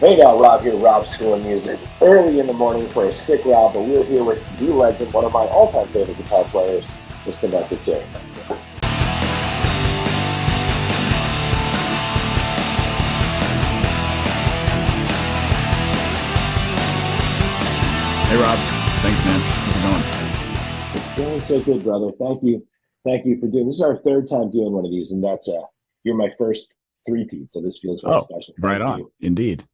Hey now, Rob here, Rob School of Music. Early in the morning for a sick Rob, but we're here with the legend, one of my all-time favorite guitar players, Mr. Mark Lettieri. Hey Rob, thanks man. How's it going? It's going so good, brother. Thank you for doing. This is our third time doing one of these, and that's you're my first three-peat, so this feels very special. Right on, indeed.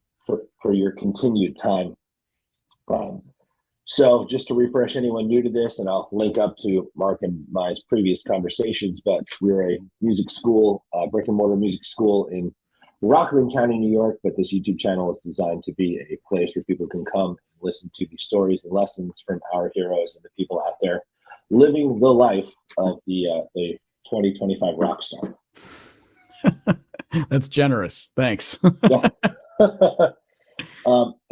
For your continued time. So just to refresh anyone new to this, and I'll link up to Mark and my previous conversations, but we're a music school, brick and mortar music school in Rockland County, New York. But this YouTube channel is designed to be a place where people can come and listen to the stories and lessons from our heroes and the people out there living the life of the 2025 rock star. That's generous. Thanks. Yeah.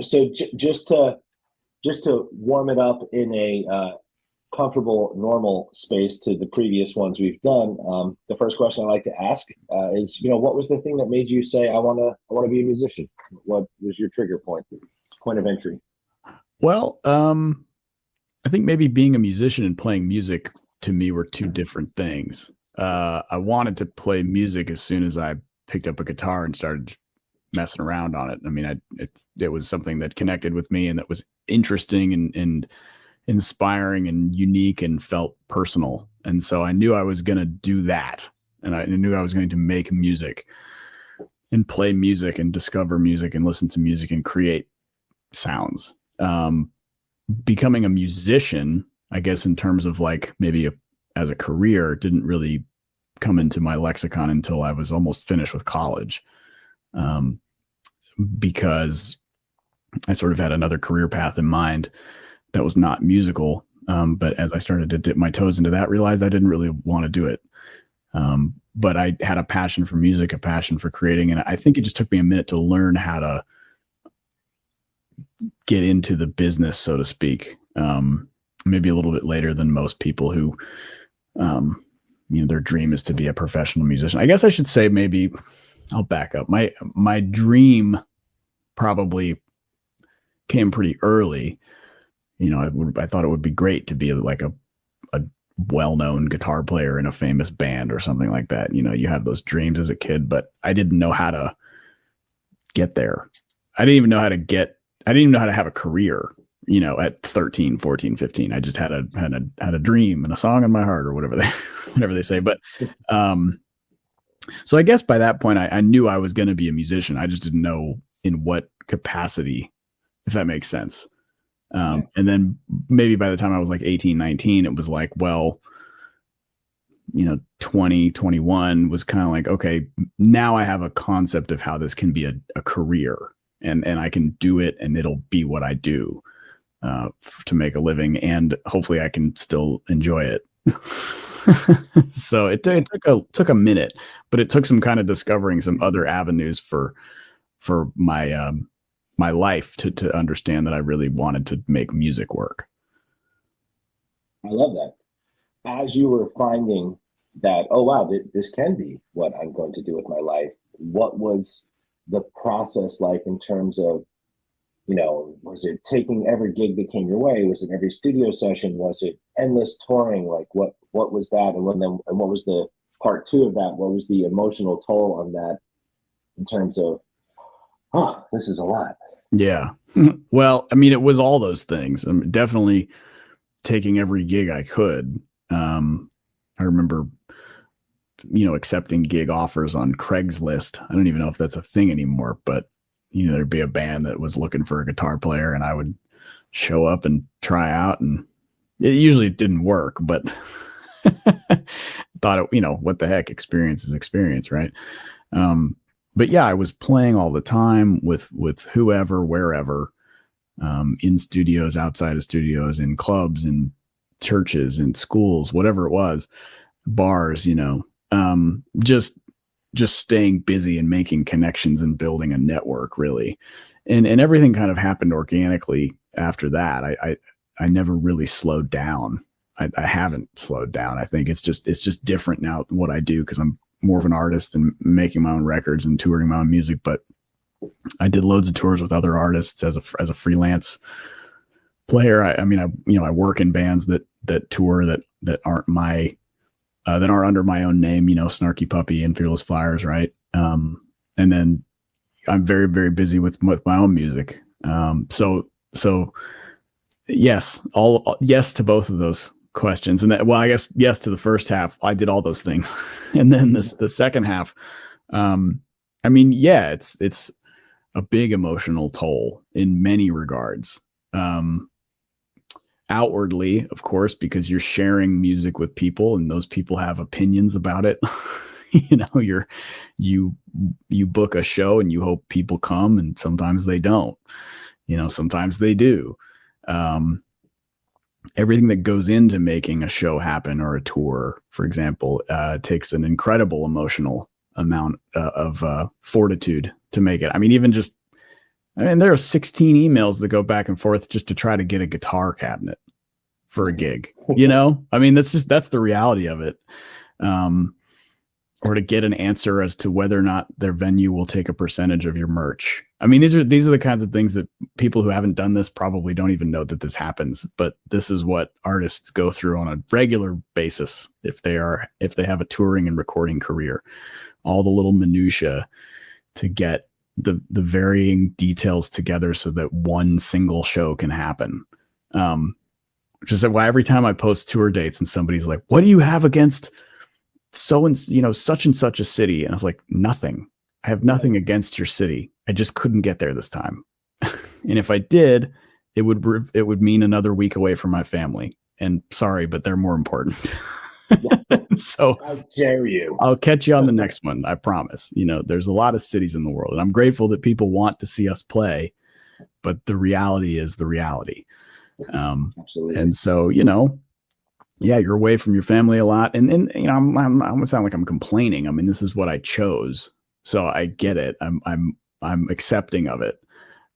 So just to warm it up in a comfortable, normal space to the previous ones we've done, the first question I like to ask is, what was the thing that made you say, I want to be a musician? What was your trigger point of entry? Well, I think maybe being a musician and playing music to me were two different things. I wanted to play music as soon as I picked up a guitar and started messing around on it. I mean, it was something that connected with me and that was interesting and inspiring and unique and felt personal. And so I knew I was going to do that. And I knew I was going to make music and play music and discover music and listen to music and create sounds. Becoming a musician, I guess, in terms of like maybe as a career, didn't really come into my lexicon until I was almost finished with college. Because I sort of had another career path in mind that was not musical. But as I started to dip my toes into that, realized I didn't really want to do it. But I had a passion for music, a passion for creating. And I think it just took me a minute to learn how to get into the business, so to speak. Maybe a little bit later than most people who, their dream is to be a professional musician. I guess I should say, maybe I'll back up. My dream probably came pretty early. I thought it would be great to be like a well-known guitar player in a famous band or something like that. You have those dreams as a kid, but I didn't know how to get there. I didn't even know how to have a career, at 13, 14, 15. I just had a dream and a song in my heart, or whatever they say. But, so I guess by that point I knew I was going to be a musician. I just didn't know in what capacity, if that makes sense. And then maybe by the time I was like 18, 19, it was like, well, 20, 21 was kind of like, okay, now I have a concept of how this can be a career, and I can do it, and it'll be what I do to make a living, and hopefully I can still enjoy it. So it took a minute, but it took some kind of discovering some other avenues for my my life to understand that I really wanted to make music work. I love that. As you were finding that, oh wow, this can be what I'm going to do with my life, what was the process like in terms of, was it taking every gig that came your way? Was it every studio session? Was it endless touring? Like what was that? And what was the part two of that? What was the emotional toll on that in terms of, oh, this is a lot? Yeah. Well, I mean, it was all those things. I'm definitely taking every gig I could. I remember, accepting gig offers on Craigslist. I don't even know if that's a thing anymore, but there'd be a band that was looking for a guitar player, and I would show up and try out, and it usually didn't work, but thought what the heck, experience is experience, right? But yeah, I was playing all the time with whoever, wherever, in studios, outside of studios, in clubs, in churches, in schools, whatever it was, bars, just staying busy and making connections and building a network, really. And everything kind of happened organically after that. I never really slowed down. I haven't slowed down. I think it's just different now what I do, because I'm more of an artist and making my own records and touring my own music. But I did loads of tours with other artists as a freelance player. I work in bands that tour that aren't that aren't under my own name, Snarky Puppy and Fearless Flyers, right? And then I'm very, very busy with my own music. So yes, yes to both of those questions. And I guess yes to the first half. I did all those things. And then the second half, yeah, it's a big emotional toll in many regards. Outwardly, of course, because you're sharing music with people and those people have opinions about it. You book a show and you hope people come, and sometimes they don't, sometimes they do. Everything that goes into making a show happen or a tour, for example, takes an incredible emotional amount of fortitude to make it. There are 16 emails that go back and forth just to try to get a guitar cabinet for a gig, that's the reality of it. Or to get an answer as to whether or not their venue will take a percentage of your merch. These are the kinds of things that people who haven't done this probably don't even know that this happens, but this is what artists go through on a regular basis if they have a touring and recording career. All the little minutia to get the varying details together so that one single show can happen. Which is why every time I post tour dates and somebody's like, what do you have against such and such a city? And I was like, nothing. I have nothing against your city. I just couldn't get there this time. And if I did, it would mean another week away from my family. And sorry, but they're more important. So how dare you? I'll catch you on the next one. I promise. There's a lot of cities in the world, and I'm grateful that people want to see us play, but the reality is the reality. Absolutely. And so, yeah, you're away from your family a lot. And I'm gonna sound like I'm complaining. This is what I chose. So I get it. I'm accepting of it,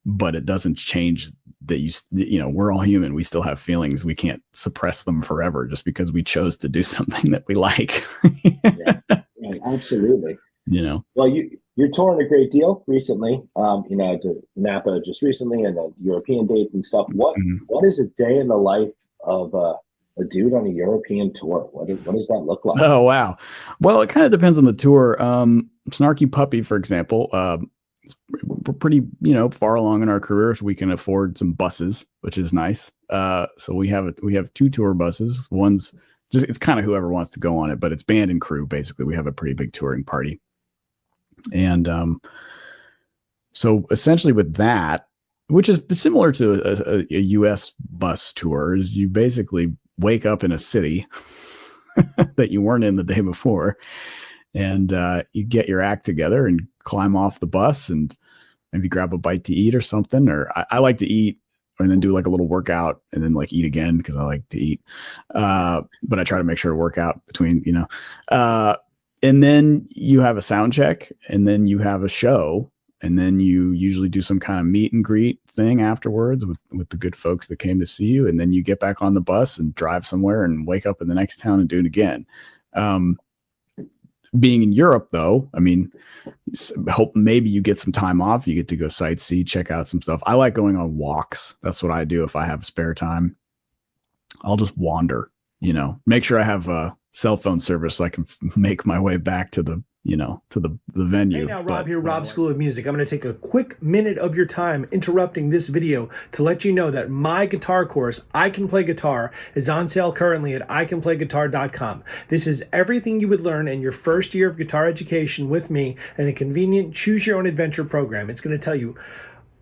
but it doesn't change that we're all human. We still have feelings. We can't suppress them forever just because we chose to do something that we like. Yeah, absolutely. Well, you're touring a great deal recently. To Napa just recently, and then European dates and stuff. What is a day in the life of a dude on a European tour? What does that look like? Oh wow. Well, it kind of depends on the tour. Snarky Puppy, for example, we're pretty far along in our career, so we can afford some buses, which is nice. So we have two tour buses. One's just, it's kind of whoever wants to go on it, but it's band and crew. Basically, we have a pretty big touring party. And so essentially with that, which is similar to a US bus tour, is you basically wake up in a city that you weren't in the day before, and you get your act together and climb off the bus and maybe grab a bite to eat or something. Or I like to eat and then do like a little workout and then like eat again because I like to eat. But I try to make sure to work out between, and then you have a sound check, and then you have a show, and then you usually do some kind of meet and greet thing afterwards with the good folks that came to see you. And then you get back on the bus and drive somewhere and wake up in the next town and do it again. Being in Europe, though, hope maybe you get some time off. You get to go sightsee, check out some stuff. I like going on walks. That's what I do if I have spare time. I'll just wander, make sure I have cell phone service so I can make my way back to the venue. Hey now, Rob here, Rob School of Music. I'm going to take a quick minute of your time interrupting this video to let you know that my guitar course, I Can Play Guitar, is on sale currently at icanplayguitar.com. This is everything you would learn in your first year of guitar education with me in a convenient choose-your-own-adventure program. It's going to tell you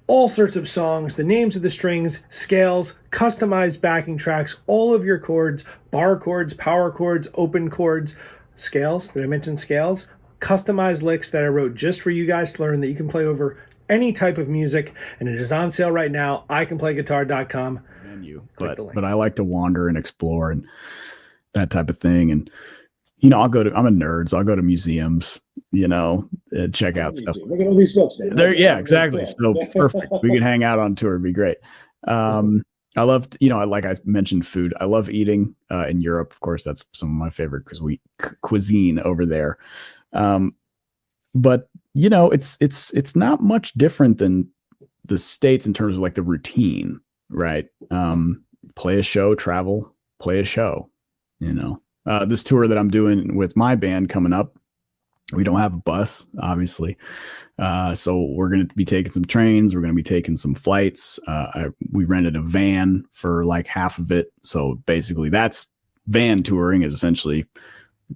all sorts of songs, the names of the strings, scales, customized backing tracks, all of your chords, bar chords, power chords, open chords, scales. Did I mention scales? Customized licks that I wrote just for you guys to learn that you can play over any type of music, and it is on sale right now. icanplayguitar.com. But I like to wander and explore and that type of thing. And I'm a nerd, so I'll go to museums, check out stuff. Look at all these folks. Yeah, exactly. So perfect. We could hang out on tour. It'd be great. I love, like I mentioned, food. I love eating in Europe. Of course, that's some of my favorite cuisine over there. But it's not much different than the States in terms of like the routine, right? Play a show, travel, play a show, this tour that I'm doing with my band coming up, we don't have a bus, obviously. So we're going to be taking some trains. We're going to be taking some flights. We rented a van for like half of it. So basically that's van touring is essentially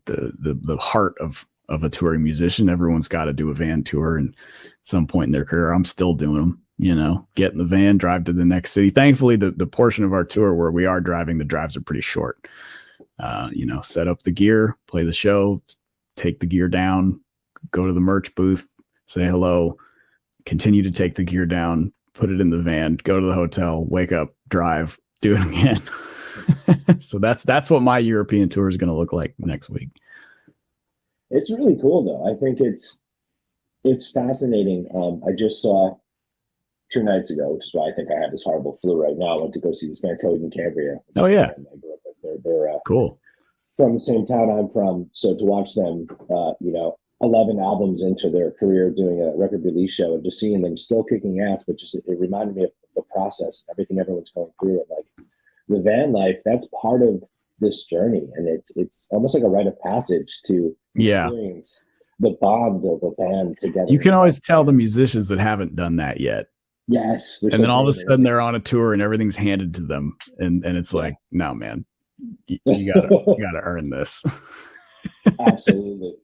the heart of a touring musician. Everyone's got to do a van tour, and at some point in their career, I'm still doing them, get in the van, drive to the next city. Thankfully, the portion of our tour where we are driving, the drives are pretty short. Set up the gear, play the show, take the gear down, go to the merch booth, say hello, continue to take the gear down, put it in the van, go to the hotel, wake up, drive, do it again. So that's what my European tour is going to look like next week. It's really cool though. I think it's fascinating. I just saw 2 nights ago, which is why I think I have this horrible flu right now. I went to go see this band Code and Cambria. Oh yeah. They're cool. From the same town I'm from. So to watch them, 11 albums into their career doing a record release show and just seeing them still kicking ass, but just, it reminded me of the process, everything everyone's going through. And like the van life, that's part of this journey. And it's almost like a rite of passage to experience the bond of a band together. You can always tell the musicians that haven't done that yet. Yes. And then all of a sudden they're on a tour and everything's handed to them. And it's like, no, man, you gotta earn this. Absolutely.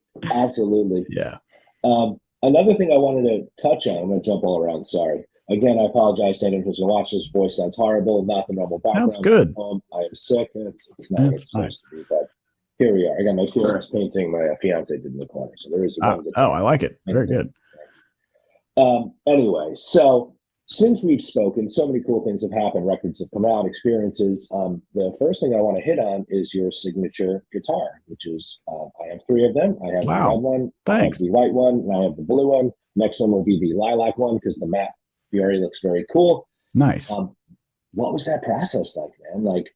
Yeah. Another thing I wanted to touch on, I'm going to jump all around. Sorry. Again, I apologize to anyone who's going to watch this. Voice sounds horrible. Not the normal background. Sounds good. I am sick. It's not what it's supposed to be, but here we are. I got my PRS painting my fiance did in the corner. So there is a I like it. Very good. Anyway, so since we've spoken, so many cool things have happened. Records have come out, experiences. The first thing I want to hit on is your signature guitar, which is, I have 3 of them. I have the red one, Thanks. I have the white one, and I have the blue one. Next one will be the lilac one because the matte Fiore looks very cool. Nice. What was that process like, man? Like,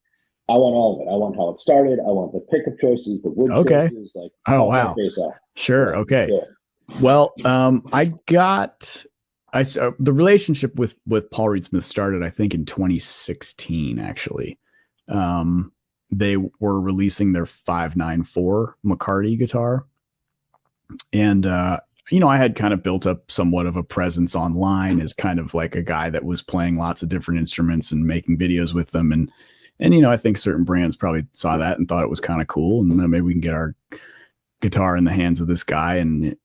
I want all of it. I want how it started. I want the pickup choices, the wood choices. Like, oh, wow. Sure. Okay. Well, the relationship with Paul Reed Smith started, I think, in 2016, actually. They were releasing their 594 McCarty guitar. And, I had kind of built up somewhat of a presence online as kind of like a guy that was playing lots of different instruments and making videos with them. And I think certain brands probably saw that and thought it was kind of cool. And maybe we can get our guitar in the hands of this guy and,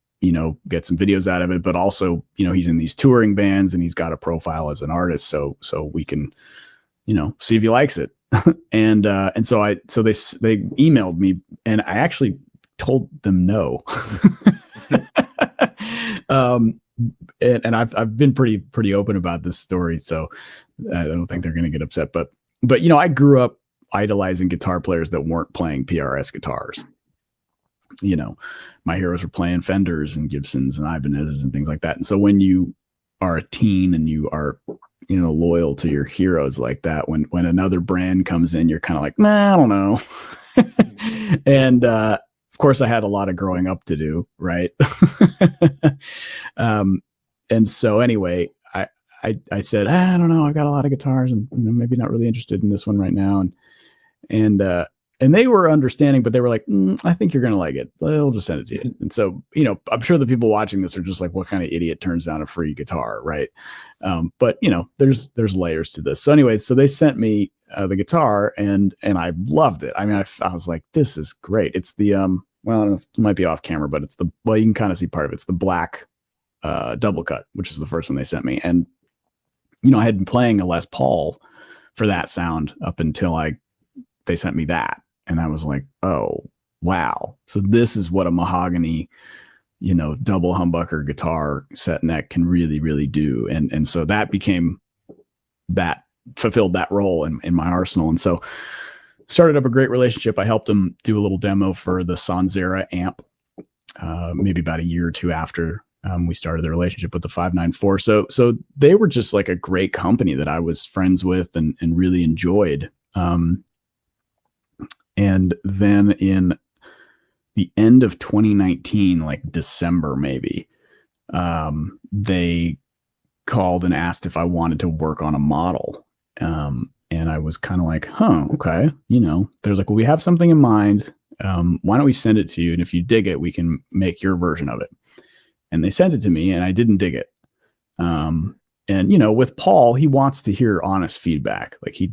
get some videos out of it, but also, he's in these touring bands and he's got a profile as an artist. So we can, see if he likes it. and so they emailed me and I actually told them no. And I've been pretty open about this story. So I don't think they're going to get upset, but I grew up idolizing guitar players that weren't playing PRS guitars. My heroes were playing Fenders and Gibsons and Ibanez's and things like that. And so when you are a teen and you are, loyal to your heroes like that, when another brand comes in, you're kind of like, nah, I don't know. And, of course I had a lot of growing up to do. Right. And so anyway, I said, I don't know. I've got a lot of guitars and maybe not really interested in this one right now. And they were understanding, but they were like, I think you're going to like it. I'll just send it to you. And so, I'm sure the people watching this are just like, what kind of idiot turns down a free guitar? Right. But there's layers to this. So anyway, so they sent me the guitar and I loved it. I mean, I was like, this is great. It's the, well, I don't know if it might be off camera, but you can kind of see part of it. It's the black double cut, which is the first one they sent me. And, I had been playing a Les Paul for that sound up until they sent me that. And I was like, oh, wow. So this is what a mahogany, double humbucker guitar set neck can really, really do. And so that fulfilled that role in my arsenal. And so started up a great relationship. I helped them do a little demo for the Sanzera amp, maybe about a year or 2 after we started the relationship with the 594. So they were just like a great company that I was friends with and really enjoyed. And then in the end of 2019, like December, maybe, they called and asked if I wanted to work on a model. And I was kind of like, huh, okay. You know, there's like, well, we have something in mind. Why don't we send it to you? And if you dig it, we can make your version of it. And they sent it to me and I didn't dig it. And, you know, with Paul, he wants to hear honest feedback. Like he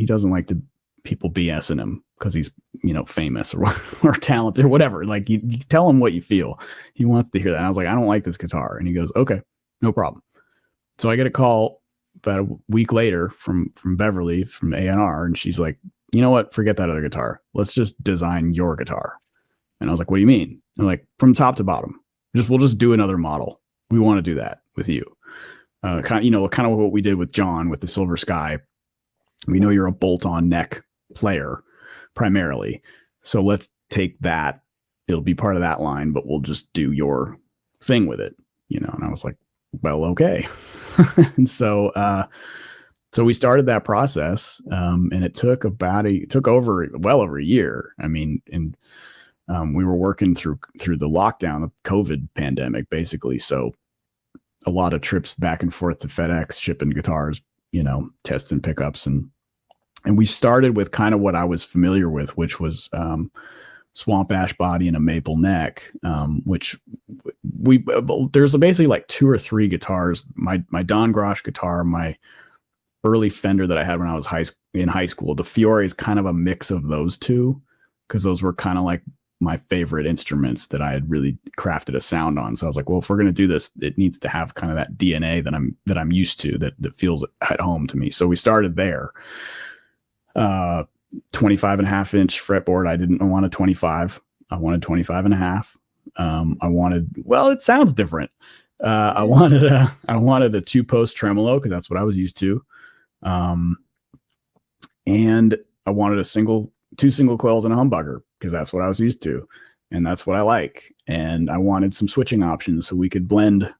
doesn't like to people BSing him because he's, you know, famous or talented or whatever. Like you tell him what you feel. He wants to hear that. And I was like, I don't like this guitar. And he goes, okay, no problem. So I get a call about a week later from Beverly from A&R. And she's like, you know what? Forget that other guitar. Let's just design your guitar. And I was like, what do you mean? I'm like, from top to bottom, we'll just do another model. We want to do that with you. Kind of what we did with John with the Silver Sky. We know you're a bolt-on neck player primarily. So let's take that. It'll be part of that line, but we'll just do your thing with it, you know? And I was like, well, okay. And so we started that process. And it took well over a year. I mean, and we were working through the lockdown, the COVID pandemic, basically. So a lot of trips back and forth to FedEx, shipping guitars, you know, testing pickups. And we started with kind of what I was familiar with, which was swamp ash body and a maple neck, which there's basically like 2 or 3 guitars. My Don Grosh guitar, my early Fender that I had when I was in high school, the Fiore is kind of a mix of those two, because those were kind of like my favorite instruments that I had really crafted a sound on. So I was like, well, if we're going to do this, it needs to have kind of that DNA that I'm used to, that feels at home to me. So we started there. 25.5 inch fretboard. I didn't want a 25. I wanted 25.5. It sounds different. I wanted a 2-post tremolo, because that's what I was used to. And I wanted 2 single coils and a humbucker, because that's what I was used to, and that's what I like. And I wanted some switching options so we could blend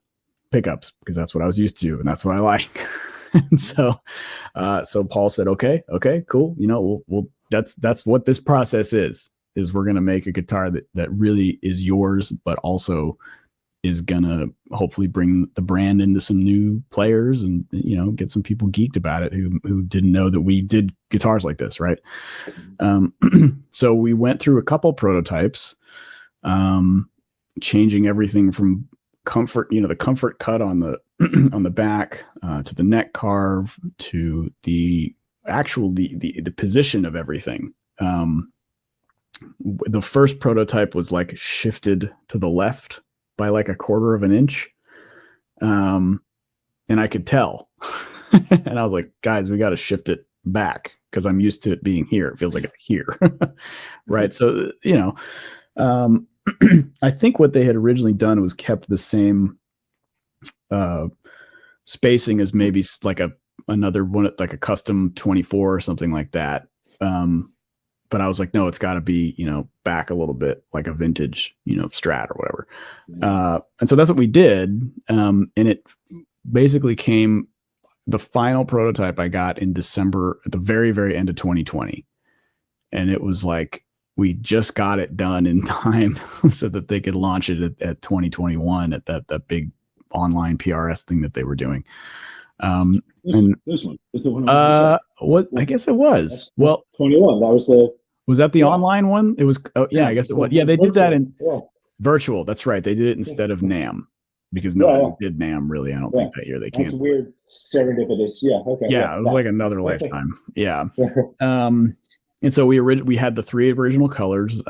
pickups, because that's what I was used to, and that's what I like. And so Paul said, okay, cool. You know, that's what this process is we're going to make a guitar that really is yours, but also is going to hopefully bring the brand into some new players and, you know, get some people geeked about it who didn't know that we did guitars like this. Right. So we went through a couple prototypes, changing everything from comfort, you know, the comfort cut on the, on the back, to the neck carve, to the actual, the position of everything. The first prototype was like shifted to the left by like 1/4 of an inch. And I could tell, and I was like, guys, we got to shift it back, because I'm used to it being here. It feels like it's here. Right. So, you know, I think what they had originally done was kept the same, spacing as maybe like another one, like a custom 24 or something like that. But I was like, no, it's got to be, you know, back a little bit, like a vintage, you know, Strat or whatever. And so that's what we did. And it basically the final prototype I got in December, at the very, very end of 2020. And it was like, we just got it done in time so that they could launch it at 2021 at that big online PRS thing that they were doing. This one. Is the one what? I guess it was. That's 21. That was the. Was that the online one? It was. Oh, yeah, I guess it was. Yeah, they did that in virtual. That's right. They did it instead of NAMM, because nobody did NAMM really. I don't think that year they can't. That's weird, serendipitous. Yeah. Okay. Yeah, it was like another lifetime. Yeah. And so we had the 3 original colors.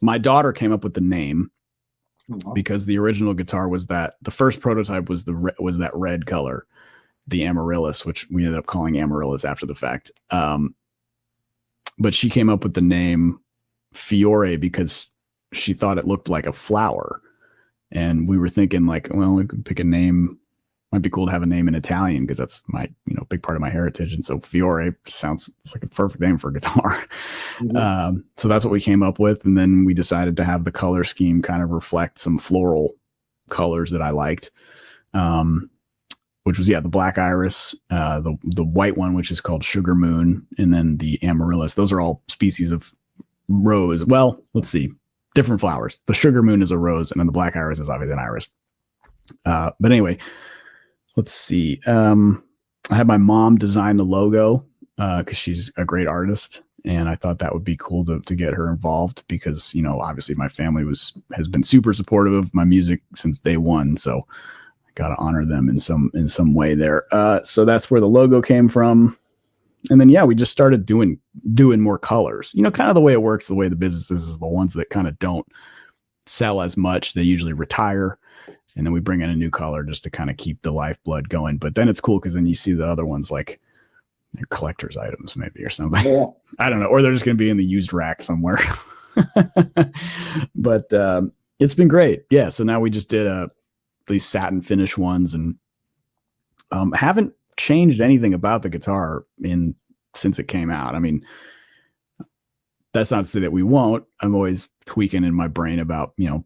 My daughter came up with the name, because the original guitar was the first prototype was that red color, the Amaryllis, which we ended up calling Amaryllis after the fact. But she came up with the name Fiore because she thought it looked like a flower. And we were thinking like, well, we could pick a name. Might be cool to have a name in Italian, because that's my, you know, big part of my heritage. And so Fiore it's like a perfect name for a guitar. Mm-hmm. So that's what we came up with. And then we decided to have the color scheme kind of reflect some floral colors that I liked. Which was, the black iris, the white one, which is called Sugar Moon, and then the Amaryllis. Those are all species of rose. Well, let's see. different flowers. The sugar moon is a rose, and then the black iris is obviously an iris. But anyway, let's see. I had my mom design the logo because she's a great artist, and I thought that would be cool to get her involved because, you know, obviously my family has been super supportive of my music since day one, so I got to honor them in some way there. So that's where the logo came from. And then, yeah, we just started doing more colors, you know, kind of the way it works, the way the business is the ones that kind of don't sell as much, they usually retire. And then we bring in a new color just to kind of keep the lifeblood going. But then it's cool because then you see the other ones like they're collector's items maybe or something. Yeah. I don't know. Or they're just going to be in the used rack somewhere. But it's been great. Yeah. So now we just did these satin finish ones and haven't changed anything about the guitar since it came out. I mean, that's not to say that we won't. I'm always tweaking in my brain about, you know,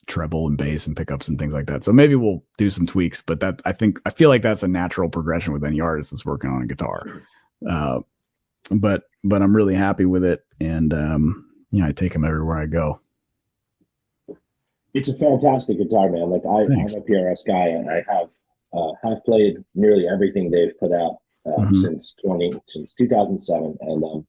treble and bass and pickups and things like that. So maybe we'll do some tweaks, but I feel like that's a natural progression with any artist that's working on a guitar. But I'm really happy with it. And, you know, I take them everywhere I go. It's a fantastic guitar, man. Like I'm a PRS guy and I have played nearly everything they've put out since 2007. And,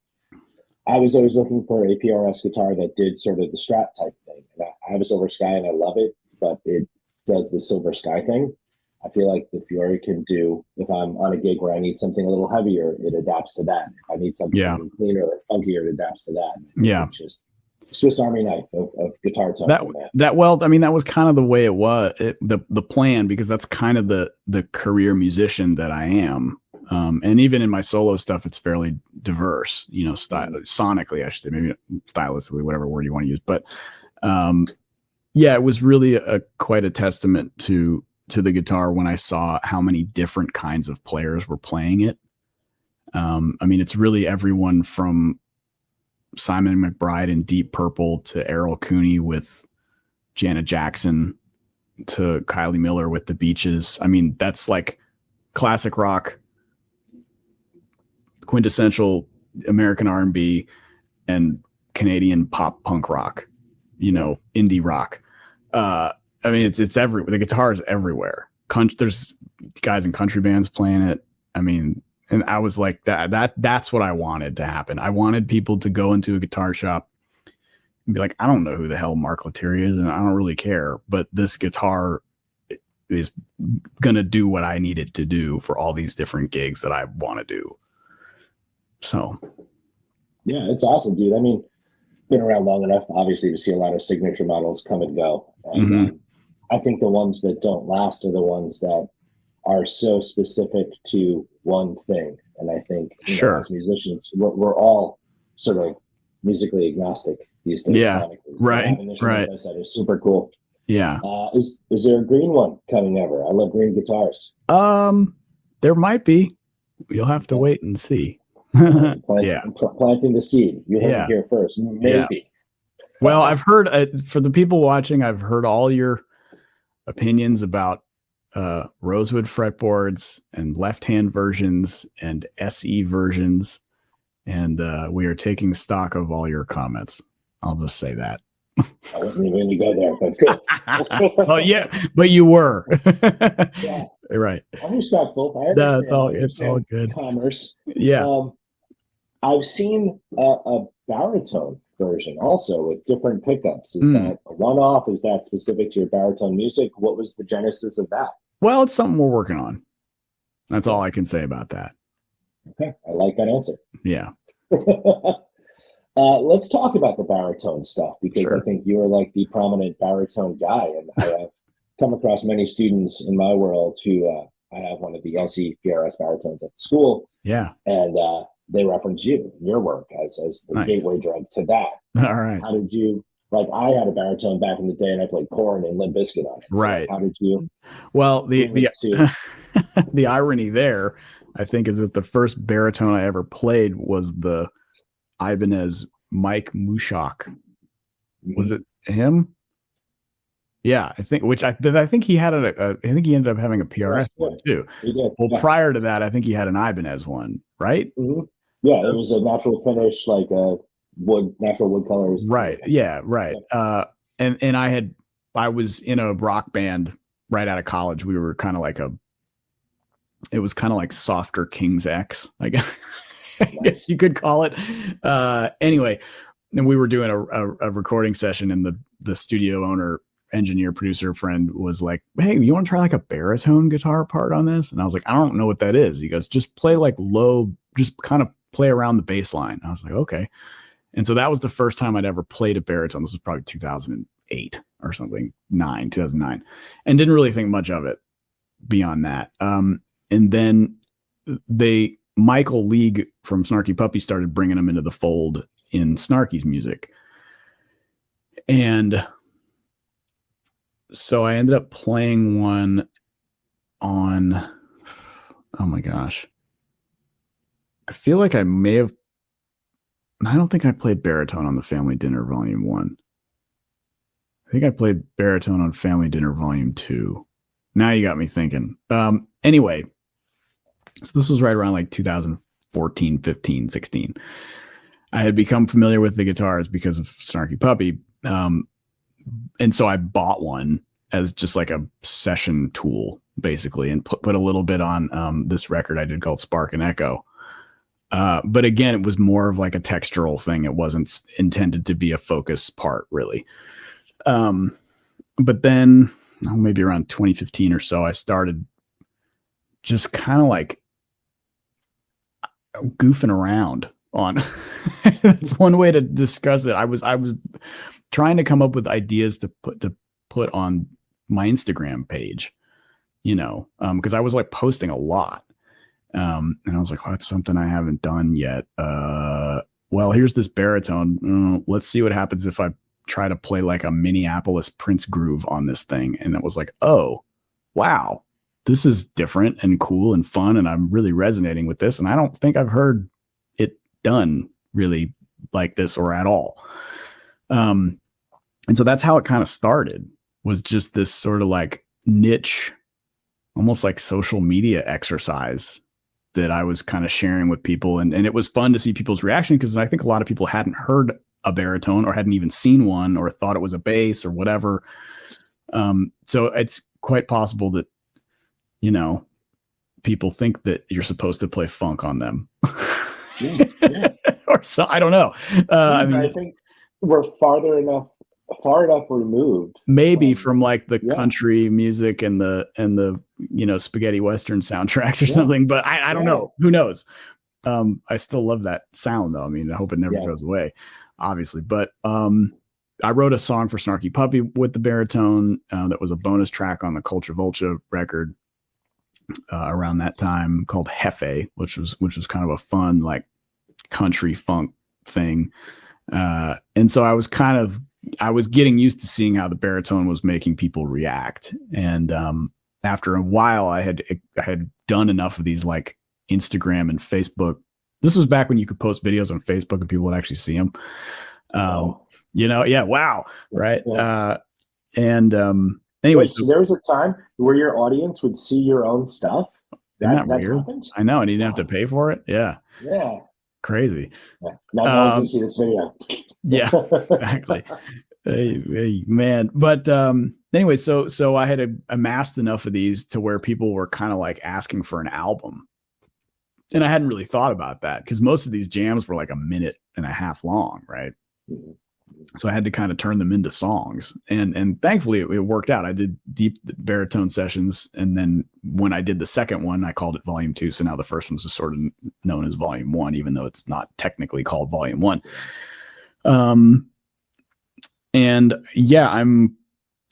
I was always looking for a PRS guitar that did sort of the Strat type thing. And I have a Silver Sky and I love it, but it does the Silver Sky thing. I feel like the Fiore can do, if I'm on a gig where I need something a little heavier, it adapts to that. If I need something cleaner or funkier, it adapts to that. Yeah. It's just Swiss Army knife of guitar tones. Well, I mean, that was kind of the way it was, the plan, because that's kind of the career musician that I am. And even in my solo stuff, it's fairly diverse, you know, sonically, I should say, maybe stylistically, whatever word you want to use. But yeah, it was really quite a testament to the guitar when I saw how many different kinds of players were playing it. I mean, it's really everyone from Simon McBride in Deep Purple to Errol Cooney with Janet Jackson to Kylie Miller with The Beaches. I mean, that's like classic rock, quintessential American R&B and Canadian pop punk rock, you know, indie rock. I mean, it's everywhere. The guitar is everywhere. There's guys in country bands playing it. I mean, and I was like, that's what I wanted to happen. I wanted people to go into a guitar shop and be like, I don't know who the hell Mark Lettieri is, and I don't really care, but this guitar is going to do what I need it to do for all these different gigs that I want to do. So, yeah, it's awesome, dude. I mean, been around long enough, obviously, to see a lot of signature models come and go. And I think the ones that don't last are the ones that are so specific to one thing. And I think, you know, as musicians, we're all sort of musically agnostic these days. Yeah, right. That is super cool. Yeah. Is there a green one coming ever? I love green guitars. There might be. You'll have to wait and see. Planting the seed. You heard it here first. Maybe. Yeah. Well, I've heard for the people watching, I've heard all your opinions about rosewood fretboards and left-hand versions and SE versions, and we are taking stock of all your comments. I'll just say that. I wasn't even going to go there, but good. Oh yeah, but you were. Yeah. Right. I'm respectful. That's all. It's all good. Commerce. Yeah. I've seen a baritone version also with different pickups. Is that a one-off? Is that specific to your baritone music? What was the genesis of that? Well, it's something we're working on. That's all I can say about that. Okay, I like that answer. Yeah. Let's talk about the baritone stuff, because I think you're like the prominent baritone guy, and I have come across many students in my world who I have one of the SE PRS baritones at the school. Yeah. And they reference you and your work as the gateway drug to that. All right. How did you, like, I had a baritone back in the day and I played Korn and Limp Bizkit on it. So right. How did you? Well, the irony there, I think, is that the first baritone I ever played was the Ibanez Mike Mushak. Was it him? Yeah, I think. Which I think he had I think he ended up having a PRS one too. He did. Well, prior to that, I think he had an Ibanez one, right? Mm-hmm. Yeah, it was a natural finish, like a natural wood colors. Right. Yeah. Right. And I was in a rock band right out of college. We were kind of like it was kind of like softer King's X, I guess. I guess you could call it. Anyway, and we were doing a recording session, and the studio owner, engineer, producer friend was like, "Hey, you want to try like a baritone guitar part on this?" And I was like, "I don't know what that is." He goes, "Just play like low, just kind of play around the bass line." I was like, "Okay." And so that was the first time I'd ever played a baritone. This was probably 2008 or something, 2009, and didn't really think much of it beyond that. And then Michael League from Snarky Puppy started bringing them into the fold in Snarky's music. And so I ended up playing one on, oh my gosh, I feel like I don't think I played baritone on the Family Dinner Volume 1. I think I played baritone on Family Dinner Volume 2. Now you got me thinking. Anyway, so this was right around like 2014, 15, 16. I had become familiar with the guitars because of Snarky Puppy. And so I bought one as just like a session tool, basically, and put a little bit on this record I did called Spark and Echo. But again, it was more of like a textural thing. It wasn't intended to be a focus part, really. But then maybe around 2015 or so, I started just kind of like goofing around on. That's one way to discuss it. I was trying to come up with ideas to put on my Instagram page, because I was like posting a lot. And I was like, well, that's something I haven't done yet. Well, here's this baritone. Let's see what happens if I try to play like a Minneapolis Prince groove on this thing. And it was like, oh, wow, this is different and cool and fun. And I'm really resonating with this. And I don't think I've heard it done really like this or at all. And so that's how it kind of started, was just this sort of like niche, almost like social media exercise that I was kind of sharing with people. And it was fun to see people's reaction, because I think a lot of people hadn't heard a baritone or hadn't even seen one or thought it was a bass or whatever. So it's quite possible that, people think that you're supposed to play funk on them. Yeah. Or so, I don't know. I think we're far enough removed, maybe from like the country music and the spaghetti Western soundtracks or something, but I don't know. Who knows? I still love that sound though. I mean, I hope it never goes away, obviously. But I wrote a song for Snarky Puppy with the baritone that was a bonus track on the Culture Vulture record around that time, called Hefe, which was kind of a fun like country funk thing. And so I was getting used to seeing how the baritone was making people react. And after a while, I had done enough of these like Instagram and Facebook. This was back when you could post videos on Facebook and people would actually see them. Wow. Right. Yeah. Anyway, so there was a time where your audience would see your own stuff. That weird? Happened? I know, and you didn't have to pay for it. Yeah. Crazy. Now you see this video. Yeah, exactly. Hey, man. But anyway, so I had amassed enough of these to where people were kind of like asking for an album. And I hadn't really thought about that, because most of these jams were like a minute and a half long, right? Mm-hmm. So I had to kind of turn them into songs. And thankfully it worked out. I did deep baritone sessions. And then when I did the second one, I called it Volume 2. So now the first one's just sort of known as Volume 1, even though it's not technically called Volume 1. And yeah, I'm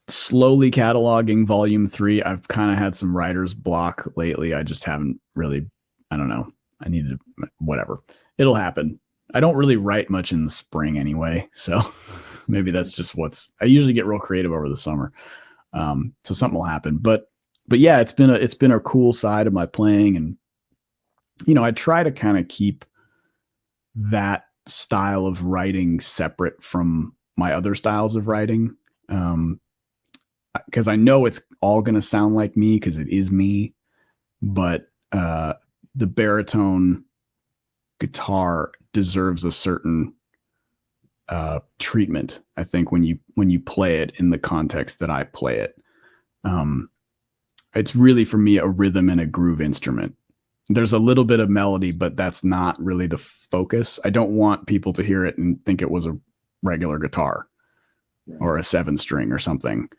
slowly cataloging Volume 3. I've kind of had some writer's block lately. I just haven't really, I don't know. I need to, whatever. It'll happen. I don't really write much in the spring anyway. So maybe that's just I usually get real creative over the summer. So something will happen, but yeah, it's been a cool side of my playing. And, I try to kind of keep that style of writing separate from my other styles of writing. Cause I know it's all going to sound like me, cause it is me, but, the baritone guitar deserves a certain treatment. I think when you play it in the context that I play it, it's really for me a rhythm and a groove instrument. There's a little bit of melody, but that's not really the focus. I don't want people to hear it and think it was a regular guitar or a 7-string or something.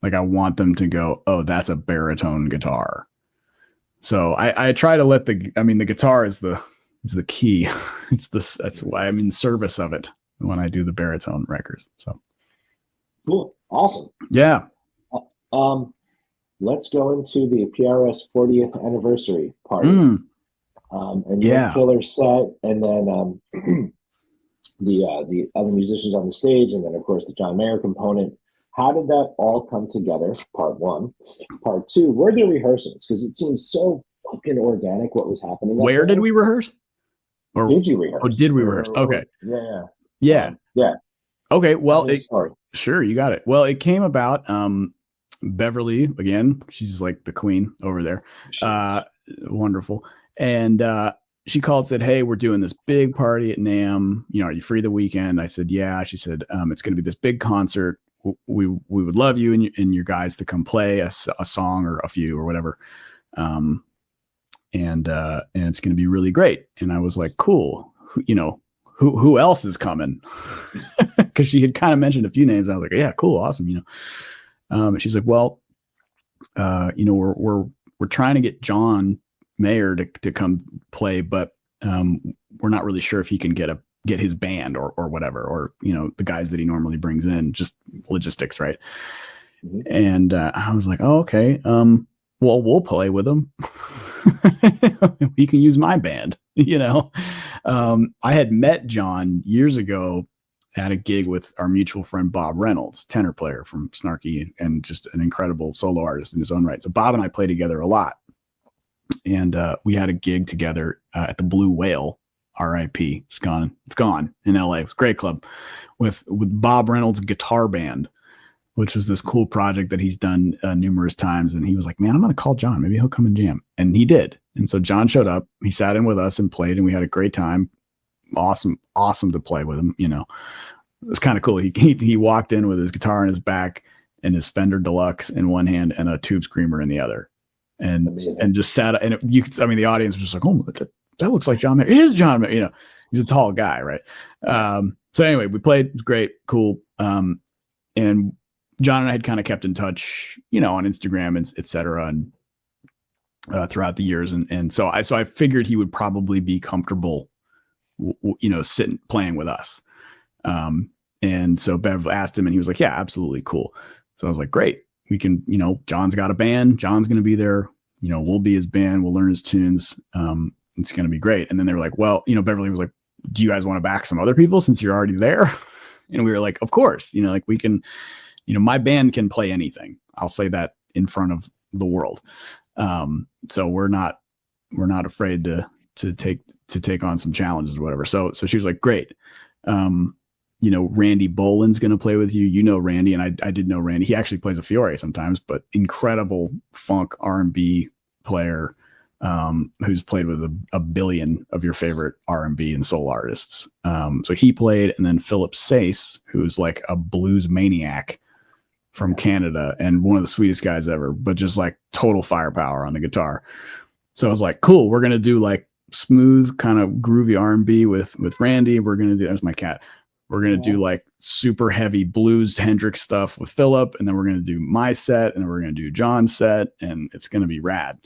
Like I want them to go, oh, that's a baritone guitar. So I try to let the guitar is the key. That's why I'm in service of it when I do the baritone records. So cool. Awesome. Yeah. Let's go into the PRS 40th anniversary party. And your killer set, and then the other musicians on the stage, and then of course the John Mayer component. How did that all come together? Part one. Part two, were there rehearsals? Because it seems so fucking organic what was happening. Where did we rehearse? Or did you rehearse? Oh, did we rehearse? Okay. Yeah. Okay. Well, sure, you got it. Well, it came about. Beverly, again, she's like the queen over there. Wonderful. And she called and said, hey, we're doing this big party at NAMM. Are you free the weekend? I said, yeah. She said, it's going to be this big concert. We would love you and your guys to come play a song or a few or whatever. And it's going to be really great. And I was like, cool. Who else is coming? Because she had kind of mentioned a few names. I was like, yeah, cool. Awesome. And she's like, well, we're trying to get John Mayer to come play, but we're not really sure if he can get his band or whatever, or the guys that he normally brings in, just logistics, right? Mm-hmm. And I was like, oh, okay, well, we'll play with him. He can use my band. I had met John years ago at a gig with our mutual friend Bob Reynolds, tenor player from Snarky and just an incredible solo artist in his own right. So Bob and I play together a lot, and we had a gig together at the Blue Whale, R.I.P. It's gone in L.A. It was a great club with Bob Reynolds' guitar band, which was this cool project that he's done numerous times. And he was like, man, I'm going to call John. Maybe he'll come and jam. And he did. And so John showed up. He sat in with us and played, and we had a great time. Awesome to play with him. It was kind of cool. He walked in with his guitar on his back and his Fender Deluxe in one hand and a Tube Screamer in the other, and amazing. And just sat. And the audience was just like, oh, that looks like John Mayer. It is John Mayer. He's a tall guy, right? So anyway, we played. It was great, cool. And John and I had kind of kept in touch, on Instagram and et cetera, and throughout the years, and so I figured he would probably be comfortable, sitting playing with us. And so Bev asked him, and he was like, yeah, absolutely, cool. So I was like, great, we can, John's got a band, John's going to be there, we'll be his band, we'll learn his tunes. It's going to be great. And then they were like, well, Beverly was like, do you guys want to back some other people since you're already there? And we were like, of course, we can, my band can play anything. I'll say that in front of the world. So we're not afraid to take on some challenges or whatever. So she was like, great. Randy Boland's going to play with you. Randy, and I did know Randy. He actually plays a Fiore sometimes, but incredible funk R&B player, who's played with a billion of your favorite R&B and soul artists. So he played, and then Philip Sace, who's like a blues maniac from Canada and one of the sweetest guys ever, but just like total firepower on the guitar. So I was like, cool, we're going to do like smooth kind of groovy R&B with Randy. We're going to do, there's my cat. We're going to do like super heavy blues Hendrix stuff with Philip. And then we're going to do my set, and then we're going to do John's set, and it's going to be rad.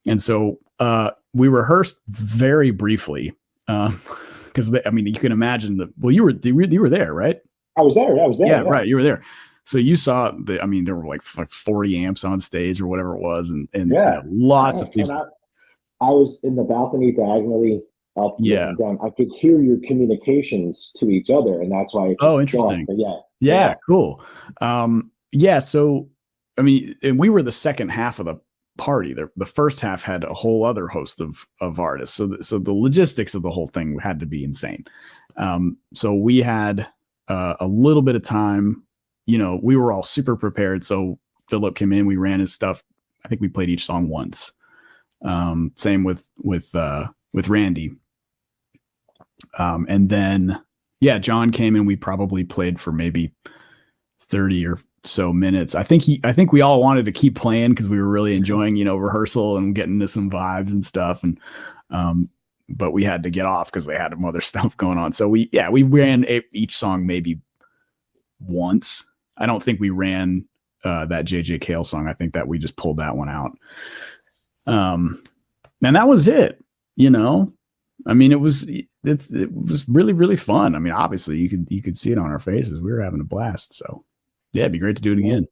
And so we rehearsed very briefly, because you can imagine that. Well, you were there, right? I was there. Yeah, right. You were there. So you saw there were like 40 amps on stage or whatever it was, and lots of people. I was in the balcony diagonally up and down. I could hear your communications to each other, and that's why. Interesting. Yeah, cool. So and we were the second half of the party. The first half had a whole other host of artists. So the logistics of the whole thing had to be insane. So we had a little bit of time. We were all super prepared. So Philip came in, we ran his stuff. I think we played each song once. Same with Randy. And then Yeah, John came and we probably played for maybe 30 or so minutes. I think we all wanted to keep playing because we were really enjoying, rehearsal and getting into some vibes and stuff. And but we had to get off because they had some other stuff going on. So we ran each song maybe once. I don't think we ran that JJ Cale song. I think that we just pulled that one out. And that was it, I mean, it was really, really fun. I mean, obviously you could see it on our faces. We were having a blast. So yeah, it'd be great to do it again,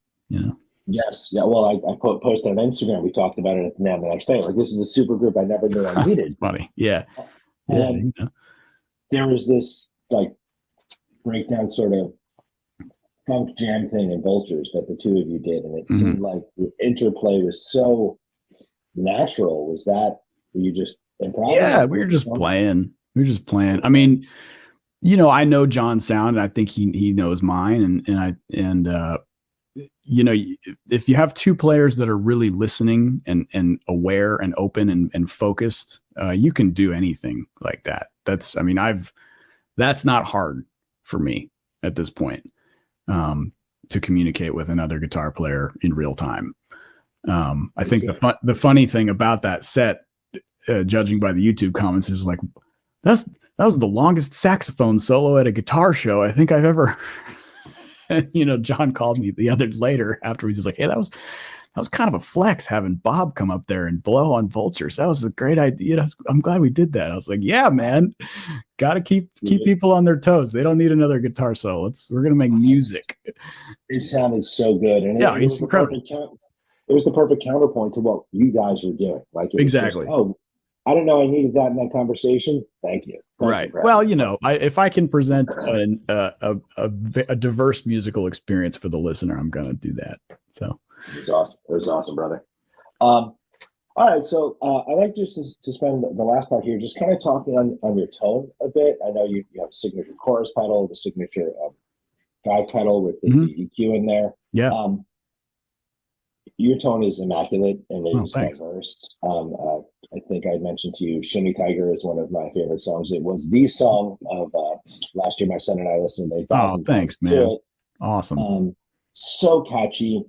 Yes. Yeah. Well, I posted on Instagram. We talked about it the next day. Like, this is a super group I never knew I needed. Funny. Yeah. And there was this like breakdown sort of funk jam thing in Vultures that the two of you did. And it seemed like the interplay was so natural. Were you just improv? Yeah, we were just playing. I mean, I know John's sound, and I think he knows mine. If you have two players that are really listening and aware and open and focused, you can do anything like that. That's not hard for me at this point, to communicate with another guitar player in real time. I think the funny thing about that set, judging by the YouTube comments, is like, that was the longest saxophone solo at a guitar show I think I've ever. And, John called me later afterwards. He's like, hey, that was kind of a flex having Bob come up there and blow on Vultures. That was a great idea. I'm glad we did that. I was like, yeah, man, got to keep people on their toes. They don't need another guitar solo. We're going to make music. It sounded so good. And yeah, it's incredible. It was the perfect counterpoint to what you guys were doing. Like, exactly. Just, I didn't know I needed that in that conversation. Thank you. Right. Well, if I can present a diverse musical experience for the listener, I'm going to do that. So it's awesome. It was awesome, brother. All right. So I'd like just to spend the last part here just kind of talking on your tone a bit. I know you have a signature chorus pedal, the signature drive pedal with the EQ in there. Yeah. Your tone is immaculate and it is diverse. I think I mentioned to you, Shimmy Tiger is one of my favorite songs. It was the song of last year. My son and I listened to 8,000 thanks, man. Awesome. So catchy,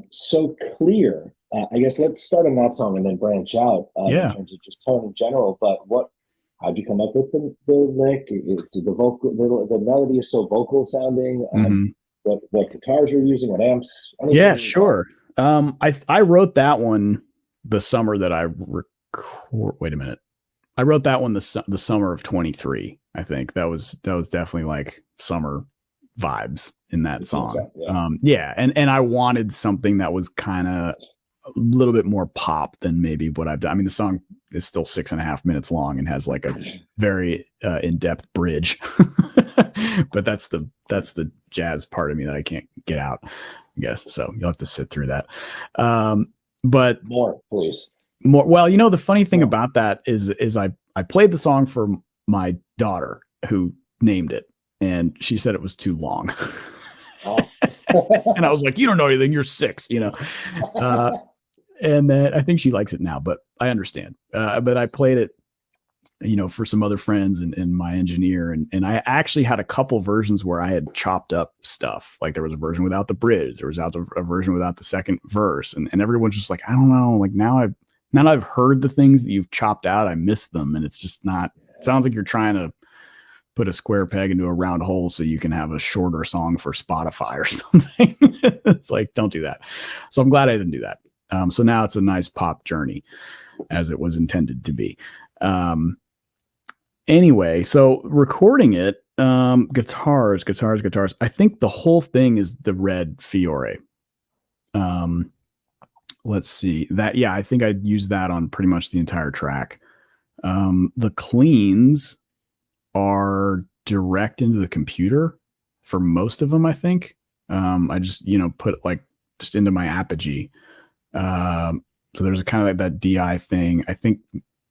so clear. I guess let's start on that song and then branch out in terms of just tone in general. But how'd you come up with the lick? It's the vocal, the melody is so vocal sounding. What guitars you're using, what amps? Yeah, sure. I wrote that one the summer that I wait a minute. I wrote that one the summer of 23. I think that was definitely like summer vibes in that song. So, yeah. And I wanted something that was kind of a little bit more pop than maybe what I've done. I mean, the song is still 6.5 minutes long and has like a very in-depth bridge, but that's the jazz part of me that I can't get out, I guess. So you'll have to sit through that. But more, please. More. Well, the funny thing about that is I played the song for my daughter who named it, and she said it was too long. And I was like, you don't know anything. You're 6, and then I think she likes it now, but I understand. But I played it, for some other friends and my engineer. And I actually had a couple versions where I had chopped up stuff. Like there was a version without the bridge. There was a version without the second verse. And everyone's just like, I don't know. Like now that I've heard the things that you've chopped out, I miss them. And it's just not, it sounds like you're trying to put a square peg into a round hole so you can have a shorter song for Spotify or something. It's like, don't do that. So I'm glad I didn't do that. So now it's a nice pop journey as it was intended to be. Anyway, so recording it, guitars. I think the whole thing is the red Fiore. Let's see that. Yeah, I think I'd use that on pretty much the entire track. The cleans are direct into the computer for most of them. I think, I just, put like just into my Apogee. So there's a kind of like that DI thing. I think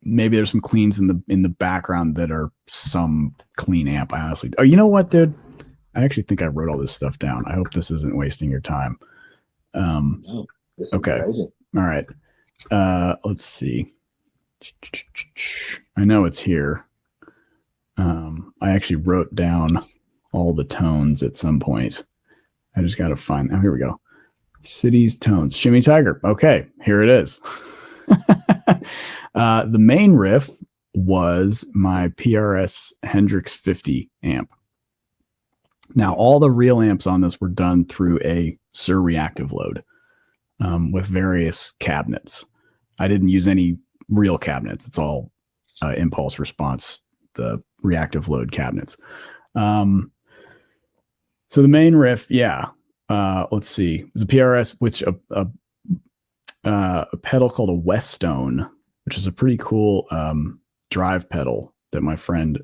maybe there's some cleans in the background that are some clean amp. I honestly, you know what, dude? I actually think I wrote all this stuff down. I hope this isn't wasting your time. Okay. Amazing. All right. Let's see. I know it's here. I actually wrote down all the tones at some point. I just got to find. Oh, here we go. Cities tones. Shimmy Tiger. Okay, here it is. The main riff was my PRS Hendrix 50 amp. Now, all the real amps on this were done through a Sir reactive load with various cabinets. I didn't use any real cabinets. It's all impulse response, the reactive load cabinets. So the main riff, let's see. It was a PRS, which a pedal called a Westone, which is a pretty cool drive pedal that my friend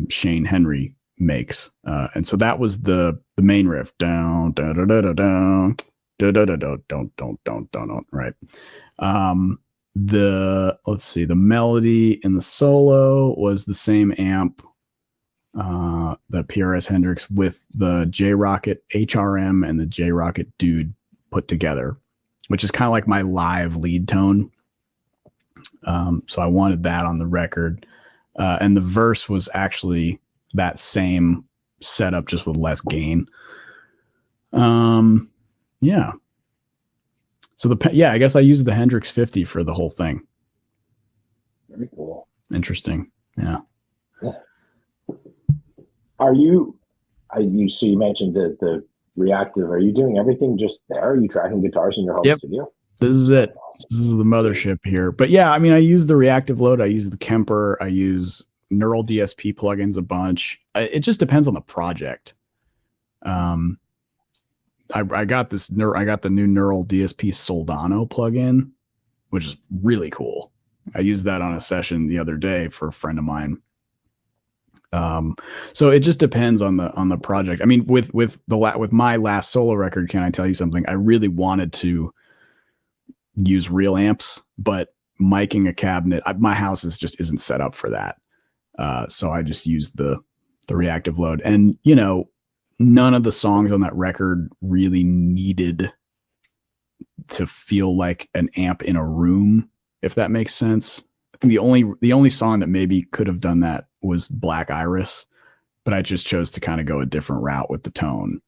Shane Henry makes. And so that was the main riff. Down, da da da da down, da da da da don't right. The melody and the solo was the same amp, the PRS Hendrix, with the J Rocket HRM and the J Rocket Dude put together, which is kind of like my live lead tone. So I wanted that on the record. And the verse was actually that same setup, just with less gain. Yeah. So I guess I used the Hendrix 50 for the whole thing. Very cool. Interesting. Yeah. So you mentioned the reactive. Are you doing everything just there? Are you tracking guitars in your home studio? This is it. This is the mothership here. But yeah, I mean, I use the reactive load. I use the Kemper. I use neural DSP plugins a bunch. It just depends on the project. I got the new neural DSP Soldano plugin, which is really cool. I used that on a session the other day for a friend of mine. So it just depends on the project. I mean, with my last solo record, can I tell you something? I really wanted to use real amps, but miking a cabinet, my house just isn't set up for that. So I just used the reactive load, and none of the songs on that record really needed to feel like an amp in a room, if that makes sense. I think the only song that maybe could have done that was Black Iris, but I just chose to kind of go a different route with the tone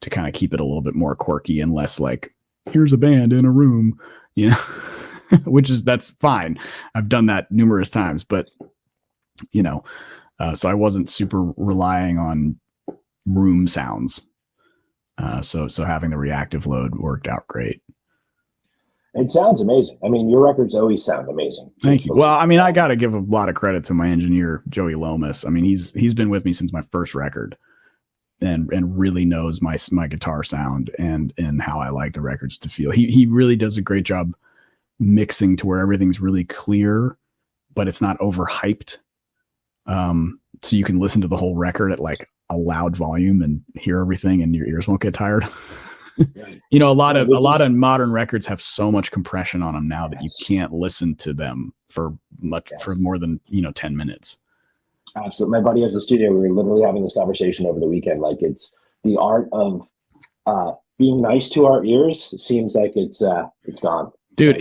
to kind of keep it a little bit more quirky and less like, here's a band in a room, that's fine. I've done that numerous times, but so I wasn't super relying on room sounds. So having the reactive load worked out great. It sounds amazing. I mean, your records always sound amazing. Thank you. Well, I mean, I got to give a lot of credit to my engineer, Joey Lomas. I mean, he's been with me since my first record and really knows my guitar sound and how I like the records to feel. He really does a great job mixing to where everything's really clear, but it's not overhyped. So you can listen to the whole record at like a loud volume and hear everything and your ears won't get tired. Right. A lot of modern records have so much compression on them now that you can't listen to them for more than 10 minutes. Absolutely. My buddy has a studio. We were literally having this conversation over the weekend. Like, it's the art of being nice to our ears. It seems like it's gone. Dude,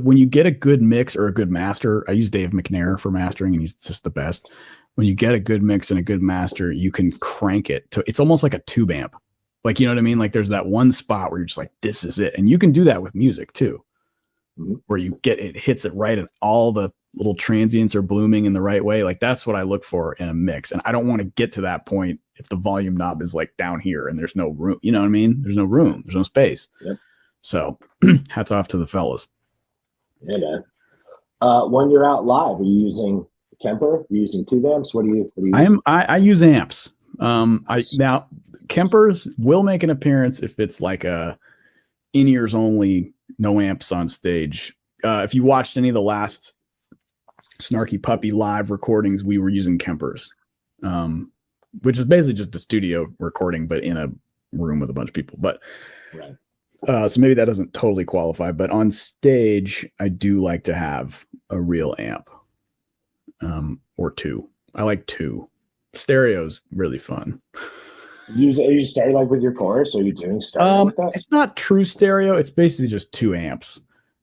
when you get a good mix or a good master. I use Dave McNair for mastering, and he's just the best. When you get a good mix and a good master, you can crank it to, it's almost like a tube amp. Like, you know what I mean? Like, there's that one spot where you're just like, this is it. And you can do that with music too, where it hits it right and all the little transients are blooming in the right way. Like, that's what I look for in a mix. And I don't want to get to that point if the volume knob is like down here and there's no room. You know what I mean? There's no room. There's no space. Yep. So hats off to the fellas. Yeah, man. When you're out live, are you using Kemper? Are you using tube amps? What do you use? I use amps. Now Kempers will make an appearance if it's like a in-ears only, no amps on stage. If you watched any of the last Snarky Puppy live recordings, we were using Kempers, which is basically just a studio recording, but in a room with a bunch of people. But right. So maybe that doesn't totally qualify, but on stage, I do like to have a real amp, or two. I like two. Stereo's really fun. Are you starting like with your chorus? Or are you doing stereo with that? It's not true stereo. It's basically just two amps.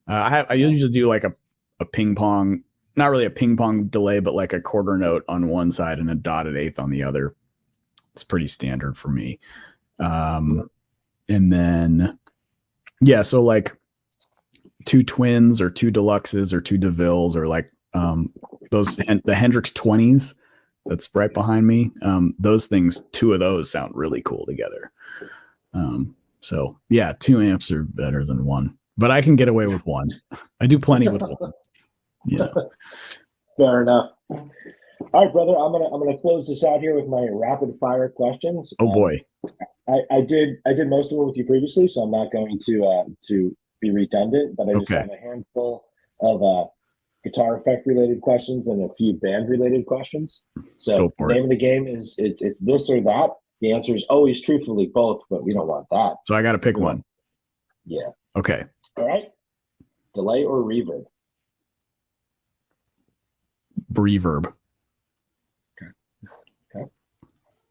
I usually do like a ping pong not really a ping pong delay, but like a quarter note on one side and a dotted eighth on the other. It's pretty standard for me. And then, yeah, so like 2 twins or 2 deluxes or 2 DeVilles or like the Hendrix 20s that's right behind me. Those things, 2 of those sound really cool together. So yeah, 2 amps are better than 1, but I can get away with 1. I do plenty with 1. You know. Fair enough. All right, brother. I'm gonna close this out here with my rapid fire questions. Oh boy. I did most of it with you previously, so I'm not going to be redundant, but I just have a handful of guitar effect related questions and a few band related questions. So the name of the game is it's this or that. The answer is always truthfully both, but we don't want that. So I got to pick one. Yeah. Okay. All right. Delay or reverb? Reverb. Okay.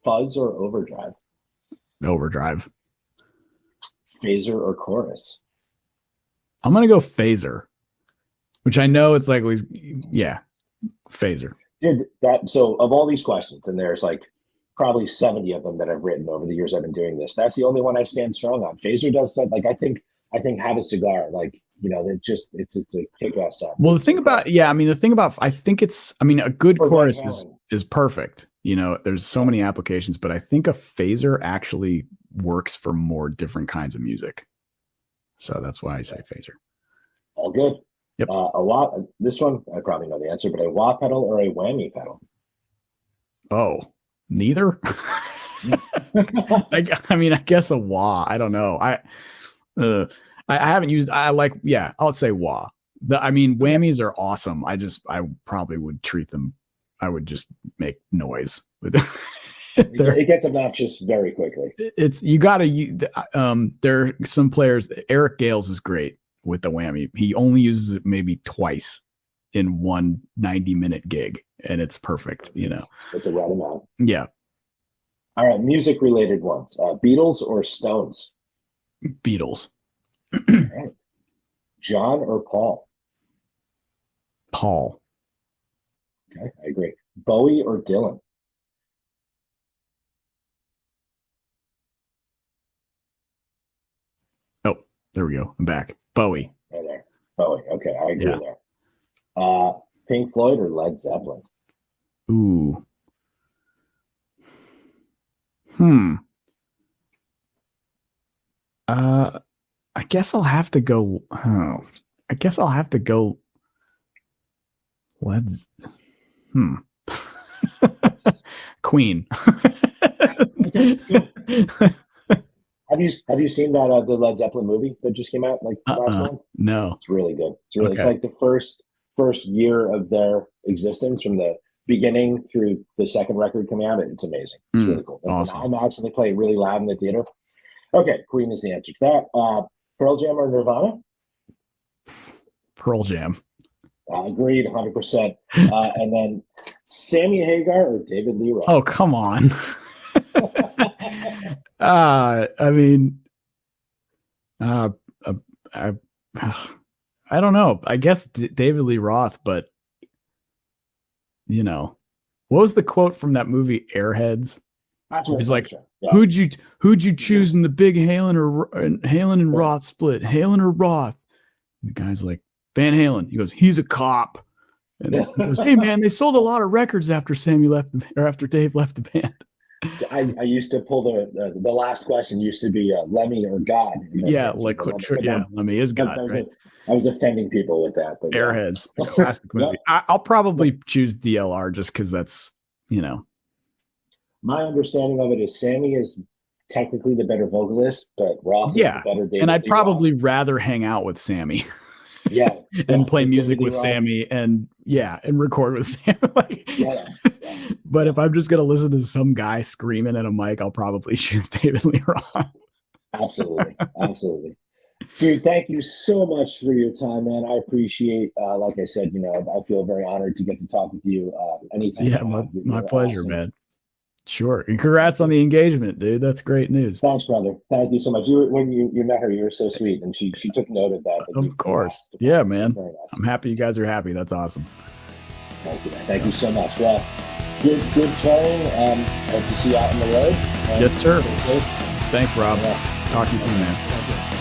Fuzz or overdrive? Overdrive. Phaser or chorus? I'm gonna go phaser, which I know it's like phaser. So of all these questions, and there's like probably 70 of them that I've written over the years I've been doing this, that's the only one I stand strong on. Phaser does that. Like I think Have a Cigar, like, you know, it's a kick-ass sound. Well, I think a good chorus is perfect. You know, there's so many applications, but I think a phaser actually works for more different kinds of music. So that's why I say phaser. All good. Yep. This one, I probably know the answer, but a wah pedal or a whammy pedal? Oh, neither. I guess a wah. I don't know. I haven't used, I'll say wah. Whammies are awesome. I probably would treat them. I would just make noise with it. It gets obnoxious very quickly. There are some players. Eric Gales is great with the whammy. He only uses it maybe twice in one 90-minute gig, and it's perfect. You know, it's a right amount. Yeah. All right, music related ones. Beatles or Stones? Beatles. All right. John or Paul? Paul. Okay, I agree. Bowie or Dylan? Oh, there we go. I'm back. Bowie. Right there. Bowie. Okay, I agree there. Pink Floyd or Led Zeppelin? Ooh. I guess I'll have to go. Queen. Have you seen that the Led Zeppelin movie that just came out like last month? No. It's really good. It's like the first year of their existence from the beginning through the second record coming out. It's amazing. It's really cool. Awesome. I'm actually playing really loud in the theater. Okay, Queen is the answer to that. Pearl Jam or Nirvana? Pearl Jam. Agreed, 100%. And then Sammy Hagar or David Lee Roth? Oh, come on. I don't know. I guess David Lee Roth, but you know, what was the quote from that movie Airheads? He's like, yeah. Who'd you choose in the big Halen and Roth split? Halen or Roth? And the guy's like, Van Halen. He goes, he's a cop. And he goes, hey man, they sold a lot of records after after Dave left the band. I used to pull the last question used to be Lemmy or God. Yeah, Lemmy is God. I was offending people with that. But Airheads, a classic movie. I'll probably choose DLR just because that's, you know. My understanding of it is Sammy is technically the better vocalist, but Roth is the better David. And I'd probably rather hang out with Sammy. And play music with Sammy and record with Sammy. But if I'm just gonna listen to some guy screaming at a mic, I'll probably choose David Lee Roth. Absolutely. Dude, thank you so much for your time, man. I appreciate, like I said, you know, I feel very honored to get to talk with you anytime. Yeah, my pleasure, awesome. Man. Sure. And congrats on the engagement, dude. That's great news. Thanks, brother. Thank you so much. When you met her, you were so sweet, and she took note of that. Of course. Yeah, man. I'm happy you guys are happy. That's awesome. Thank you, man. Thank you so much. Well, good playing. Hope to see you out on the road. Yes, sir. Stay safe. Thanks, Rob. Yeah. Talk to you soon, man. Thank you.